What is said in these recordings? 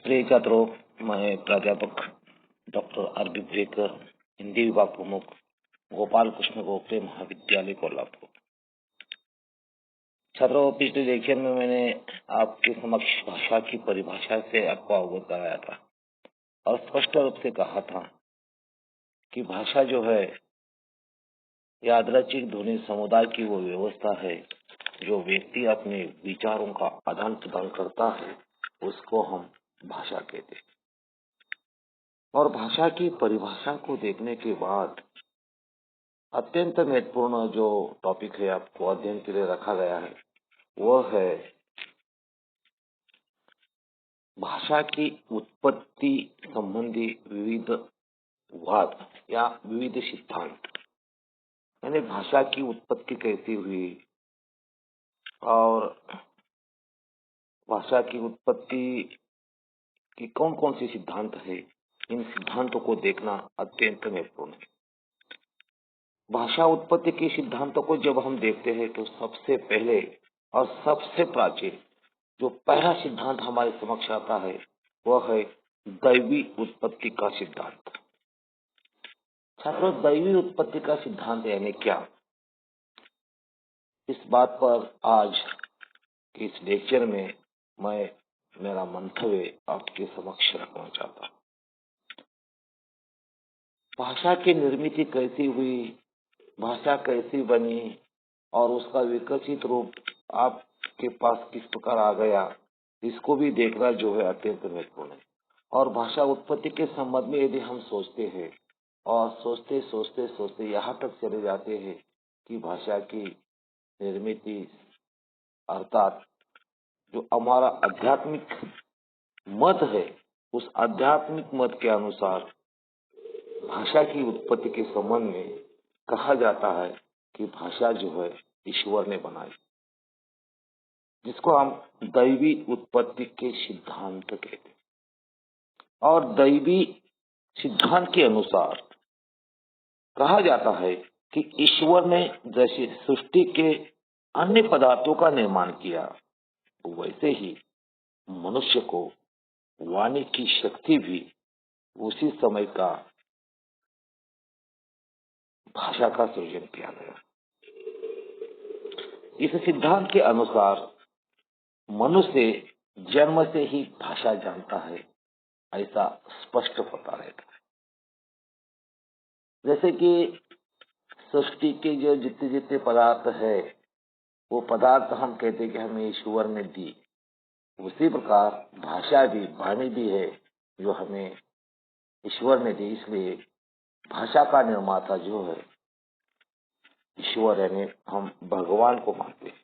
प्रिय छात्रों, मैं प्राध्यापक डॉक्टर आर.बी. भुजेकर, हिंदी विभाग प्रमुख, गोपाल कृष्ण गोखले महाविद्यालय कोल्हापुर। छात्रों, पिछले लेक्चर में मैंने आपके समक्ष भाषा की परिभाषा से आपको अवगत कराया था और स्पष्ट रूप से कहा था कि भाषा जो है यादृच्छिक ध्वनि समुदाय की वो व्यवस्था है जो व्यक्ति अपने विचारों का आदान प्रदान करता है, उसको हम भाषा कहते हैं। और भाषा की परिभाषा को देखने के बाद अत्यंत महत्वपूर्ण जो टॉपिक है आपको अध्ययन के लिए रखा गया है वह है भाषा की उत्पत्ति संबंधी विविध वाद या विविध सिद्धांत। यानी भाषा की उत्पत्ति कैसी हुई और भाषा की उत्पत्ति की कौन कौन सी सिद्धांत है, इन सिद्धांतों को देखना अत्यंत महत्वपूर्ण है। भाषा उत्पत्ति के सिद्धांतों को जब हम देखते हैं तो सबसे पहले और सबसे प्राचीन जो पहला सिद्धांत हमारे समक्ष आता है वह है दैवी उत्पत्ति का सिद्धांत। छात्रों, दैवी उत्पत्ति का सिद्धांत यानी क्या, इस बात पर आज के इस लेक्चर में मैं मेरा मंतव्य आपके समक्ष रखना चाहता हूँ। भाषा की निर्मिति कैसी हुई, भाषा कैसी बनी और उसका विकसित रूप आपके पास किस प्रकार आ गया, इसको भी देखना जो है अत्यंत महत्वपूर्ण है। और भाषा उत्पत्ति के संबंध में यदि हम सोचते हैं और सोचते सोचते सोचते यहाँ तक चले जाते हैं कि भाषा की निर्मिति अर्थात जो हमारा आध्यात्मिक मत है, उस आध्यात्मिक मत के अनुसार भाषा की उत्पत्ति के संबंध में कहा जाता है कि भाषा जो है ईश्वर ने बनाई, जिसको हम दैवी उत्पत्ति के सिद्धांत कहते हैं। और दैवी सिद्धांत के अनुसार कहा जाता है कि ईश्वर ने जैसे सृष्टि के अन्य पदार्थों का निर्माण किया, वैसे ही मनुष्य को वाणी की शक्ति भी उसी समय का भाषा का सृजन किया गया। इस सिद्धांत के अनुसार मनुष्य जन्म से ही भाषा जानता है, ऐसा स्पष्ट होता रहता है। जैसे कि सृष्टि के जो जितने जितने पदार्थ है वो पदार्थ हम कहते हैं कि हमें ईश्वर ने दी, उसी प्रकार भाषा भी, वाणी भी है जो हमें ईश्वर ने दी। इसलिए भाषा का निर्माता जो है ईश्वर, यानी हम भगवान को मानते हैं।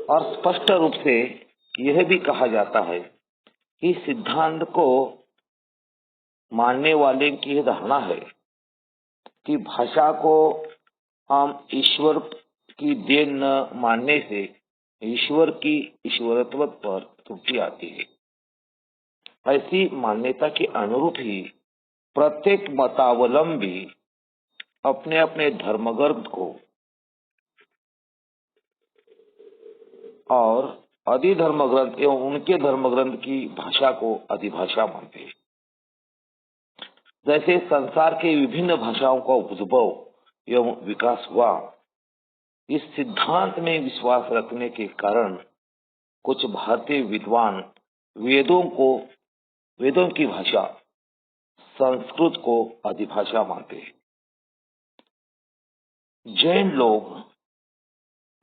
और स्पष्ट रूप से यह भी कहा जाता है कि सिद्धांत को मानने वाले की यह धारणा है कि भाषा को हम ईश्वर की देन न मानने से ईश्वर की ईश्वरत्व पर त्रुटि आती है। ऐसी मान्यता के अनुरूप ही प्रत्येक मतावलंबी अपने अपने धर्मग्रंथ को और अधिधर्म ग्रंथ एवं उनके धर्म ग्रंथ की भाषा को अधिभाषा मानते हैं। जैसे संसार के विभिन्न भाषाओं का उद्भव एवं विकास हुआ, इस सिद्धांत में विश्वास रखने के कारण कुछ भारतीय विद्वान वेदों की भाषा संस्कृत को अधिभाषा मानते हैं। जैन लोग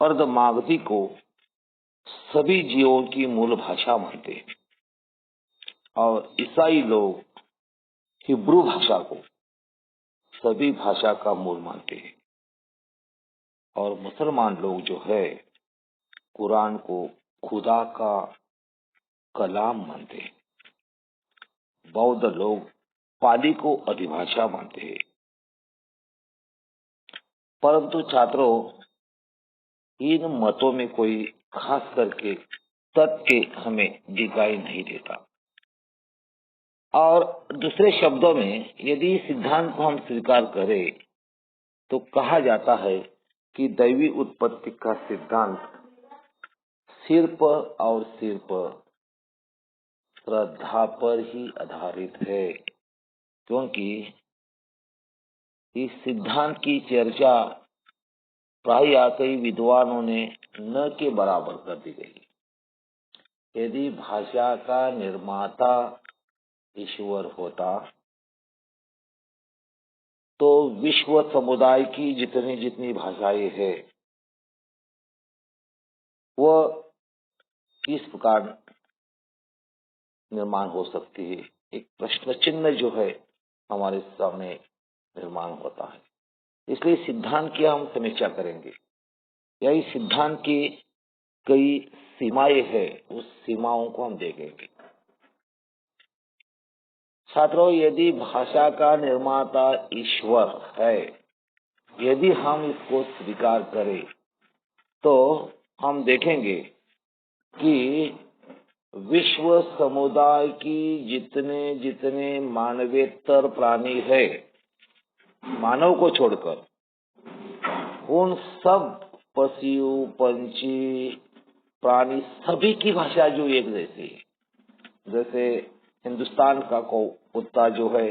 अर्धमागधी को सभी जीवों की मूल भाषा मानते हैं और ईसाई लोग हिब्रू भाषा को सभी भाषा का मूल मानते हैं और मुसलमान लोग जो है कुरान को खुदा का कलाम मानते हैं। बौद्ध लोग पाली को अधिभाषा मानते हैं। परंतु छात्रों, इन मतों में कोई खास करके तथ्य हमें दिखाई नहीं देता। और दूसरे शब्दों में यदि सिद्धांत को हम स्वीकार करें तो कहा जाता है कि दैवी उत्पत्ति का सिद्धांत सिर्फ और सिर्फ श्रद्धा पर ही आधारित है, क्योंकि इस सिद्धांत की चर्चा प्राय कई विद्वानों ने न के बराबर कर दी गई। यदि भाषा का निर्माता ईश्वर होता तो विश्व समुदाय की जितनी जितनी भाषाएं हैं वह किस प्रकार निर्माण हो सकती है, एक प्रश्न चिन्ह जो है हमारे सामने निर्माण होता है। इसलिए सिद्धांत की हम समीक्षा करेंगे, या इस सिद्धांत की कई सीमाएं हैं, उस सीमाओं को हम देखेंगे। छात्रों, यदि भाषा का निर्माता ईश्वर है, यदि हम इसको स्वीकार करें तो हम देखेंगे कि विश्व समुदाय की जितने जितने मानवेतर प्राणी है, मानव को छोड़कर, उन सब पशु पंछी प्राणी सभी की भाषा जो एक जैसी है। जैसे हिंदुस्तान का कुत्ता जो है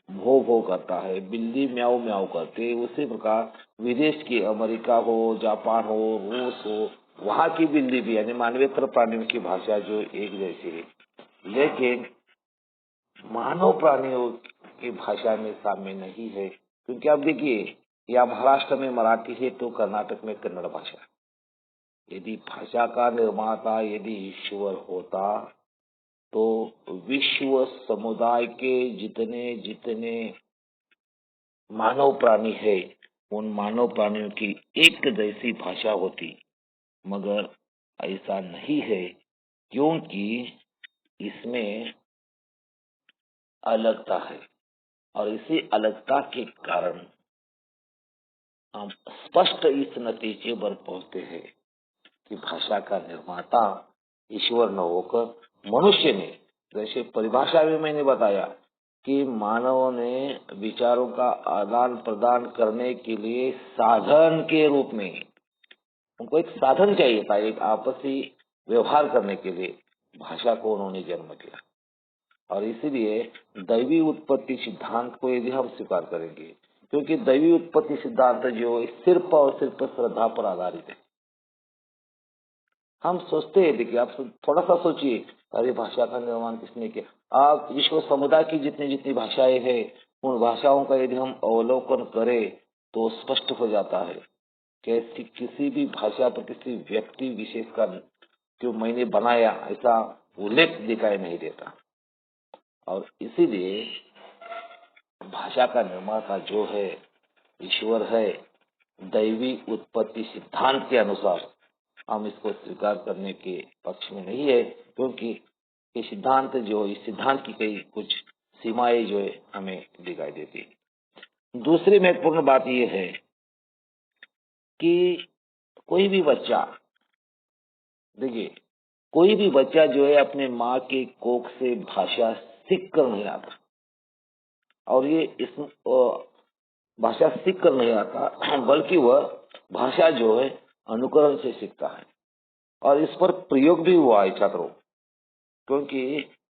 भो भो करता है, बिल्ली म्याऊ म्याऊ करती है, उसी प्रकार विदेश की अमेरिका हो, जापान हो, रूस हो, वहाँ की बिल्ली भी यानी मानवेतर प्राणियों की भाषा जो एक जैसी है, लेकिन मानव प्राणियों की भाषा में शामिल नहीं है। क्योंकि आप देखिए, या महाराष्ट्र में मराठी है तो कर्नाटक में कन्नड़ भाषा। यदि भाषा का निर्माता यदि ईश्वर होता तो विश्व समुदाय के जितने जितने मानव प्राणी है, उन मानव प्राणियों की एक जैसी भाषा होती, मगर ऐसा नहीं है, क्योंकि इसमें अलगता है। और इसी अलगता के कारण हम स्पष्ट इस नतीजे पर पहुंचते हैं कि भाषा का निर्माता ईश्वर न होकर मनुष्य ने, जैसे परिभाषा में मैंने बताया कि मानव ने विचारों का आदान प्रदान करने के लिए साधन के रूप में, उनको एक साधन चाहिए था, एक आपसी व्यवहार करने के लिए भाषा को उन्होंने जन्म दिया। और इसीलिए दैवी उत्पत्ति सिद्धांत को यदि हम स्वीकार करेंगे, क्योंकि दैवी उत्पत्ति सिद्धांत जो सिर्फ और सिर्फ श्रद्धा पर आधारित है। हम सोचते हैं, देखिए आप थोड़ा सा सोचिए, अरे भाषा का निर्माण किसने किया? आप विश्व समुदाय की जितनी जितनी भाषाएं हैं, उन भाषाओं का यदि हम अवलोकन करें तो स्पष्ट हो जाता है कि किसी भी भाषा पर किसी व्यक्ति विशेष का जो मैंने बनाया ऐसा उल्लेख दिखाई नहीं देता। और इसीलिए भाषा का निर्माता जो है ईश्वर है। दैवी उत्पत्ति सिद्धांत के अनुसार हम इसको स्वीकार करने के पक्ष में नहीं है, क्योंकि ये सिद्धांत जो, इस सिद्धांत की कई कुछ सीमाएं जो है हमें दिखाई देती है। दूसरी महत्वपूर्ण बात यह है कि कोई भी बच्चा, देखिए कोई भी बच्चा जो है अपने माँ के कोख से भाषा सीख कर नहीं आता, और ये इस भाषा सीख कर नहीं आता, बल्कि वह भाषा जो है अनुकरण से सीखता है। और इस पर प्रयोग भी हुआ है छात्रों, क्योंकि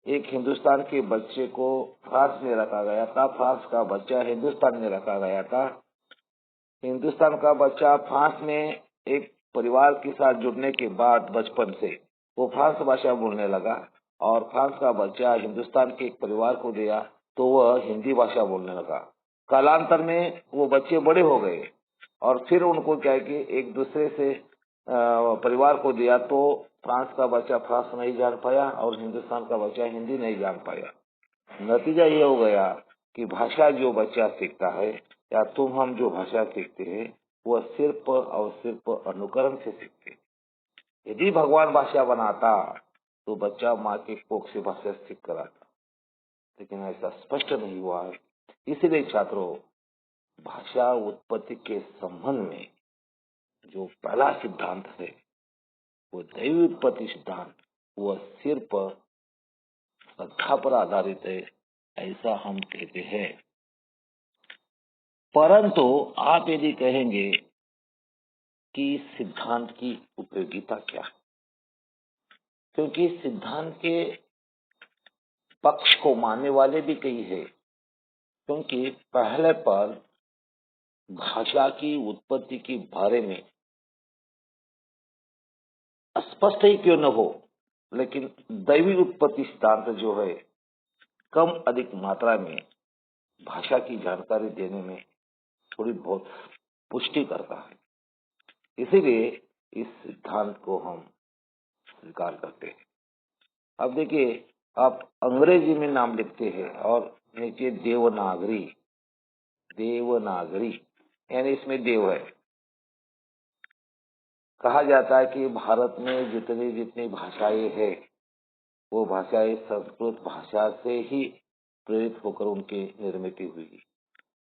एक हिंदुस्तान के बच्चे को फ्रांस में रखा गया था, फ्रांस का बच्चा हिंदुस्तान में रखा गया था, हिंदुस्तान का बच्चा फ्रांस में एक परिवार के साथ जुड़ने के बाद बचपन से वो फ्रांस भाषा बोलने लगा, और फ्रांस का बच्चा हिंदुस्तान के एक परिवार को गया तो वह हिंदी भाषा बोलने लगा। कालांतर में वो बच्चे बड़े हो गए, और फिर उनको क्या है कि एक दूसरे से परिवार को दिया, तो फ्रांस का बच्चा फ्रांस नहीं जान पाया और हिंदुस्तान का बच्चा हिंदी नहीं जान पाया। नतीजा ये हो गया कि भाषा जो बच्चा सीखता है, या हम जो भाषा सीखते हैं, वह सिर्फ और सिर्फ अनुकरण से सीखते हैं। यदि भगवान भाषा बनाता तो बच्चा माँ के कोख से भाषा सीख कर आता, लेकिन ऐसा स्पष्ट नहीं हुआ है। इसलिए छात्रों, भाषा उत्पत्ति के संबंध में जो पहला सिद्धांत है वो दैवी उत्पत्ति सिद्धांत, वह सिर्फ श्रद्धा पर आधारित है, ऐसा हम कहते हैं। परंतु आप यदि कहेंगे कि इस सिद्धांत की उपयोगिता क्या है, क्योंकि सिद्धांत के पक्ष को मानने वाले भी कई है, क्योंकि पहले पर भाषा की उत्पत्ति के बारे में स्पष्ट ही क्यों न हो, लेकिन दैवी उत्पत्ति सिद्धांत जो है कम अधिक मात्रा में भाषा की जानकारी देने में थोड़ी बहुत पुष्टि करता है। इसीलिए इस सिद्धांत को हम स्वीकार करते हैं। अब देखिए, आप अंग्रेजी में नाम लिखते हैं और नीचे देवनागरी, देवनागरी यानी इसमें देव है। कहा जाता है कि भारत में जितनी जितनी भाषाएं हैं वो भाषाएं संस्कृत भाषा से ही प्रेरित होकर उनकी निर्मित हुई,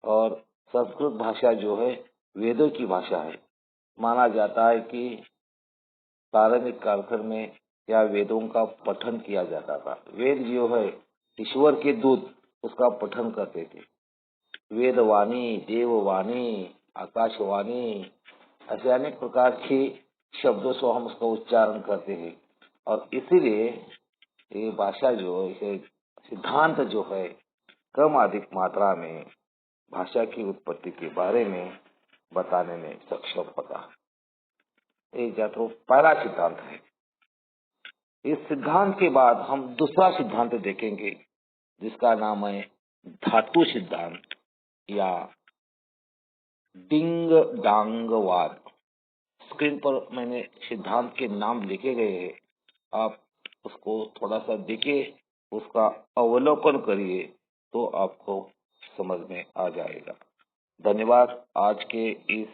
और संस्कृत भाषा जो है वेदों की भाषा है। माना जाता है कि प्रारंभिक कालखंड में या वेदों का पठन किया जाता था। वेद जो है ईश्वर के दूत उसका पठन करते थे। वेदवाणी, देववाणी, आकाशवाणी, ऐसे अनेक प्रकार के शब्दों से हम उसका उच्चारण करते हैं, और इसीलिए ये भाषा जो है, सिद्धांत जो है कम अधिक मात्रा में भाषा की उत्पत्ति के बारे में बताने में सक्षम होता है। ये तो पहला सिद्धांत है। इस सिद्धांत के बाद हम दूसरा सिद्धांत देखेंगे, जिसका नाम है धातु सिद्धांत या डिंग डांगवाद। स्क्रीन पर मैंने सिद्धांत के नाम लिखे गए हैं, आप उसको थोड़ा सा देखिए, उसका अवलोकन करिए तो आपको समझ में आ जाएगा। धन्यवाद। आज के इस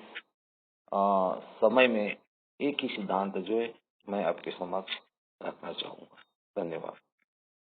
समय में एक ही सिद्धांत जो है मैं आपके समक्ष रखना चाहूँगा। धन्यवाद।